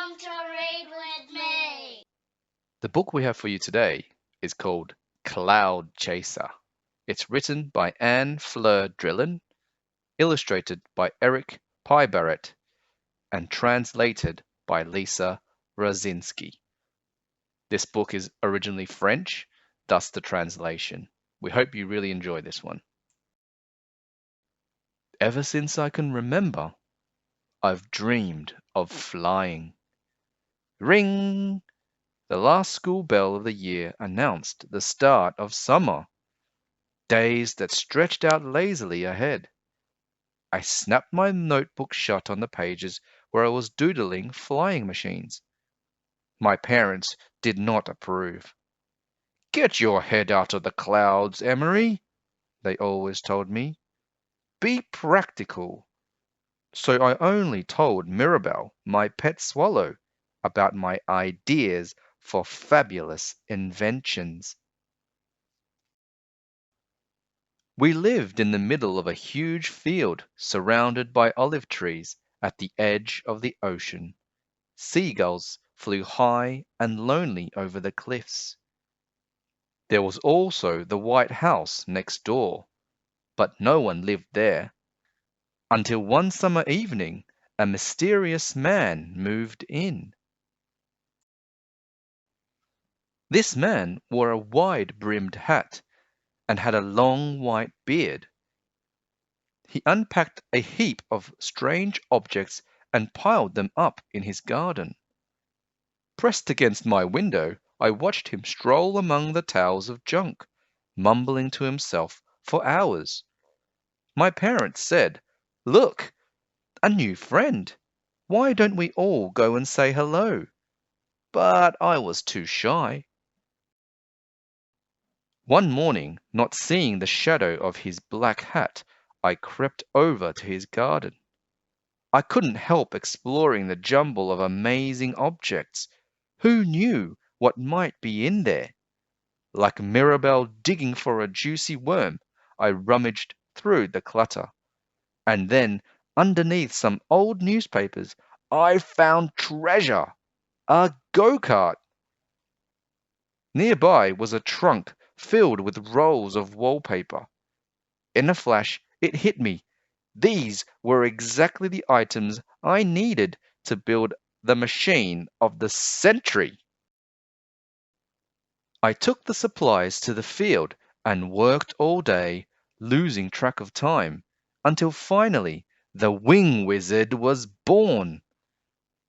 Come to read with me. The book we have for you today is called Cloud Chaser. It's written by Anne-Fleur Drillon, illustrated by Eric Puybaret, and translated by Lisa Rosinski. This book is originally French, thus the translation. We hope you really enjoy this one. Ever since I can remember, I've dreamed of flying. Ring! The last school bell of the year announced the start of summer. Days that stretched out lazily ahead. I snapped my notebook shut on the pages where I was doodling flying machines. My parents did not approve. Get your head out of the clouds, Emery, they always told me. Be practical. So I only told Mirabelle, my pet swallow, about my ideas for fabulous inventions. We lived in the middle of a huge field surrounded by olive trees at the edge of the ocean. Seagulls flew high and lonely over the cliffs. There was also the White House next door, but no one lived there. Until one summer evening, a mysterious man moved in. This man wore a wide-brimmed hat and had a long white beard. He unpacked a heap of strange objects and piled them up in his garden. Pressed against my window, I watched him stroll among the towers of junk, mumbling to himself for hours. My parents said, "Look, a new friend. Why don't we all go and say hello?" But I was too shy. One morning, not seeing the shadow of his black hat, I crept over to his garden. I couldn't help exploring the jumble of amazing objects. Who knew what might be in there? Like Mirabelle digging for a juicy worm, I rummaged through the clutter. And then, underneath some old newspapers, I found treasure! A go-kart! Nearby was a trunk filled with rolls of wallpaper. In a flash, it hit me. These were exactly the items I needed to build the machine of the century. I took the supplies to the field and worked all day, losing track of time, until finally the wing wizard was born.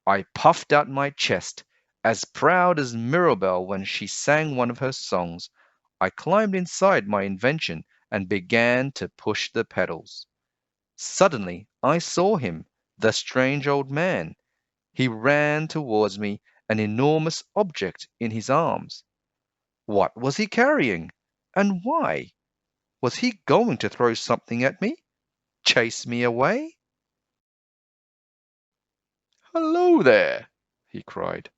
I puffed out my chest, as proud as Mirabelle when she sang one of her songs. I climbed inside my invention and began to push the pedals. Suddenly I saw him, the strange old man. He ran towards me, an enormous object in his arms. What was he carrying? And why? Was he going to throw something at me? Chase me away? "Hello there!" he cried.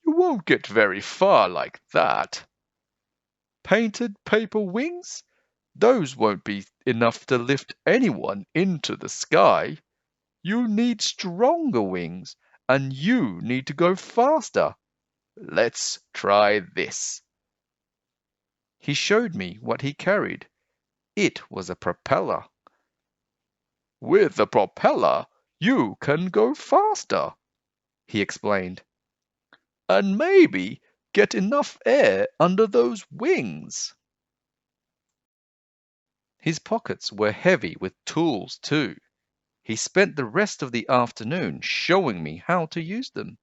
"You won't get very far like that. Painted paper wings? Those won't be enough to lift anyone into the sky. You need stronger wings, and you need to go faster. Let's try this." He showed me what he carried. It was a propeller. "With the propeller, you can go faster," he explained, "and maybe get enough air under those wings." His pockets were heavy with tools, too. He spent the rest of the afternoon showing me how to use them.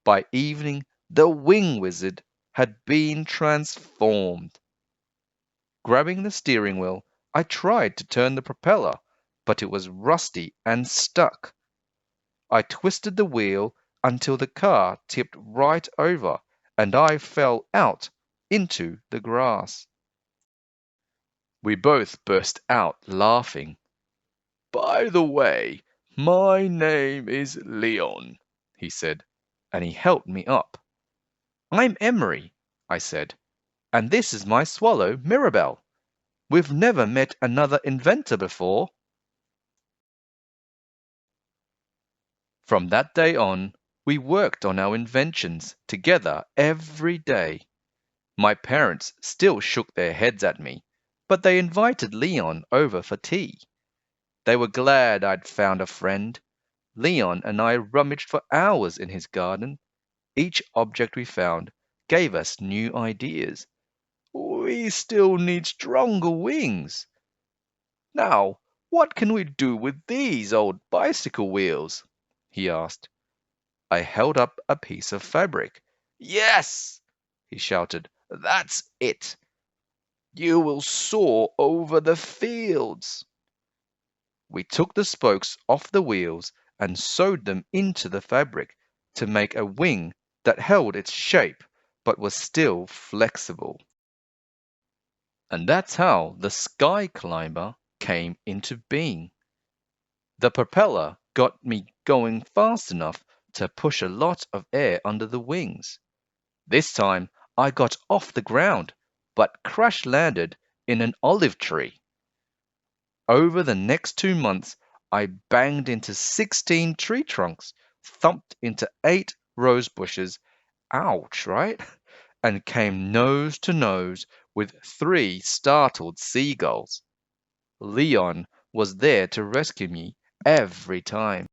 By evening, the wing wizard had been transformed. Grabbing the steering wheel, I tried to turn the propeller, but it was rusty and stuck. I twisted the wheel until the car tipped right over and I fell out into the grass. We both burst out laughing. "By the way, my name is Leon," he said, and he helped me up. "I'm Emery," I said, "and this is my swallow, Mirabelle. We've never met another inventor before." From that day on, We worked on our inventions together every day. My parents still shook their heads at me, but they invited Leon over for tea. They were glad I'd found a friend. Leon and I rummaged for hours in his garden. Each object we found gave us new ideas. We still need stronger wings. Now, what can we do with these old bicycle wheels? He asked. I held up a piece of fabric. Yes, he shouted. That's it. You will soar over the fields. We took the spokes off the wheels and sewed them into the fabric to make a wing that held its shape but was still flexible. And that's how the Sky Climber came into being. The propeller got me going fast enough to push a lot of air under the wings. This time I got off the ground, but crash landed in an olive tree. Over the next 2 months, I banged into 16 tree trunks, thumped into 8 rose bushes, ouch, right? And came nose to nose with 3 startled seagulls. Leon was there to rescue me every time.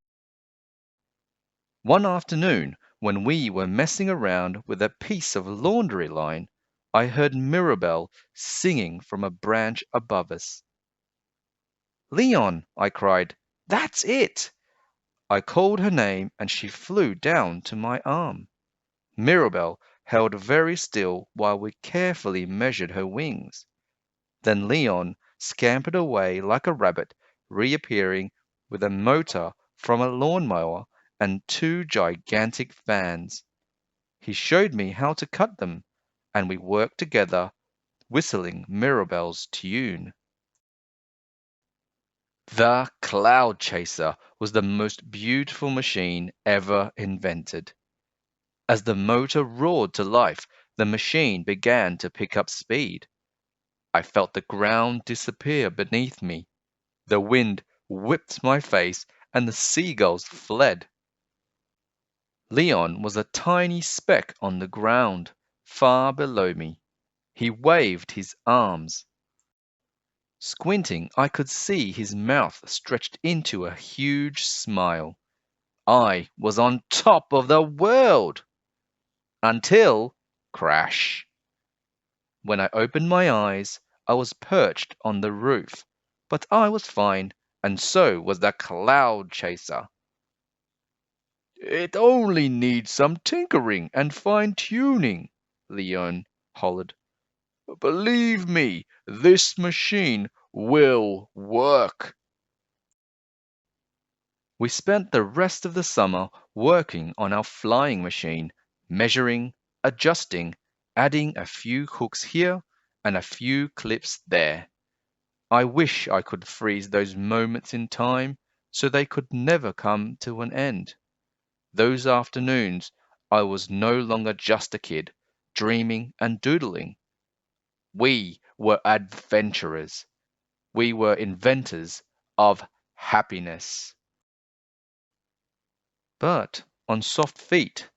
One afternoon, when we were messing around with a piece of laundry line, I heard Mirabelle singing from a branch above us. Leon, I cried, that's it! I called her name and she flew down to my arm. Mirabelle held very still while we carefully measured her wings. Then Leon scampered away like a rabbit, reappearing with a motor from a lawnmower and 2 gigantic fans. He showed me how to cut them, and we worked together, whistling Mirabelle's tune. The Cloud Chaser was the most beautiful machine ever invented. As the motor roared to life, the machine began to pick up speed. I felt the ground disappear beneath me. The wind whipped my face, and the seagulls fled. Leon was a tiny speck on the ground, far below me. He waved his arms. Squinting, I could see his mouth stretched into a huge smile. I was on top of the world! Until crash. When I opened my eyes, I was perched on the roof, but I was fine, and so was the Cloud Chaser. It only needs some tinkering and fine-tuning, Leon hollered. Believe me, this machine will work. We spent the rest of the summer working on our flying machine, measuring, adjusting, adding a few hooks here and a few clips there. I wish I could freeze those moments in time so they could never come to an end. Those afternoons, I was no longer just a kid, dreaming and doodling. We were adventurers. We were inventors of happiness. But on soft feet,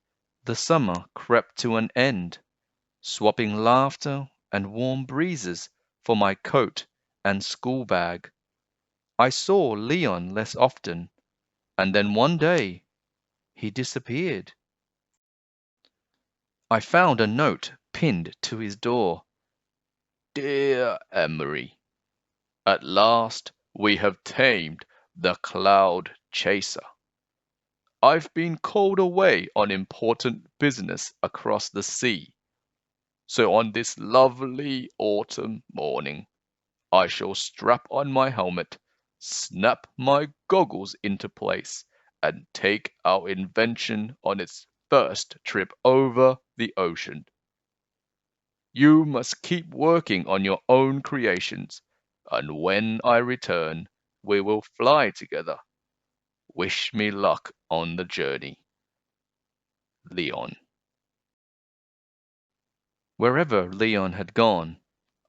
the summer crept to an end, swapping laughter and warm breezes for my coat and school bag. I saw Leon less often, and then one day he disappeared. I found a note pinned to his door. Dear Emery, at last we have tamed the Cloud Chaser. I've been called away on important business across the sea, so on this lovely autumn morning I shall strap on my helmet, snap my goggles into place, and take our invention on its first trip over the ocean. You must keep working on your own creations, and when I return, we will fly together. Wish me luck on the journey. Leon. Wherever Leon had gone,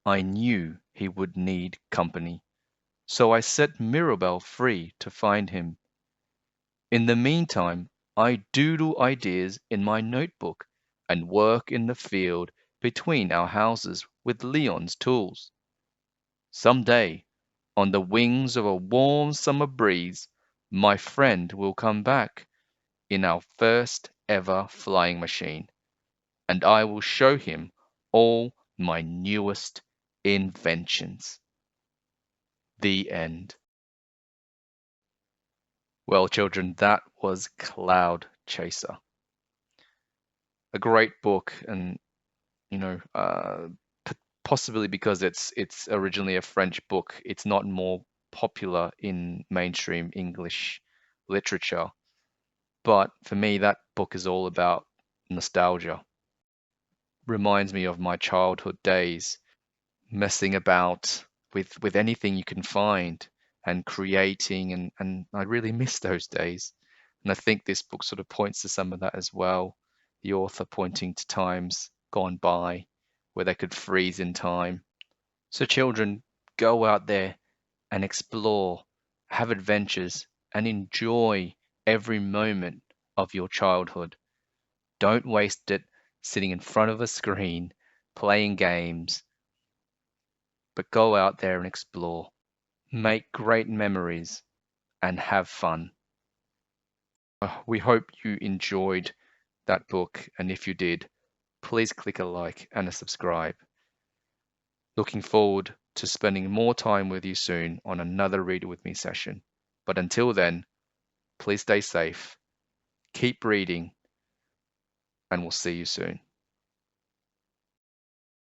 I knew he would need company, so I set Mirabelle free to find him. In the meantime, I doodle ideas in my notebook and work in the field between our houses with Leon's tools. Some day, on the wings of a warm summer breeze, my friend will come back in our first ever flying machine, and I will show him all my newest inventions. The end. Well, children, that was Cloud Chaser. A great book, and you know, possibly because it's originally a French book, it's not more popular in mainstream English literature. But for me, that book is all about nostalgia. Reminds me of my childhood days, messing about with anything you can find and creating, and I really miss those days. And I think this book sort of points to some of that as well. The author pointing to times gone by where they could freeze in time. So children, go out there and explore, have adventures, and enjoy every moment of your childhood. Don't waste it sitting in front of a screen playing games, but go out there and explore. Make great memories and have fun. We hope you enjoyed that book, and if you did, please click a like and a subscribe. Looking forward to spending more time with you soon on another Read It With Me session. But until then, please stay safe, keep reading, and we'll see you soon.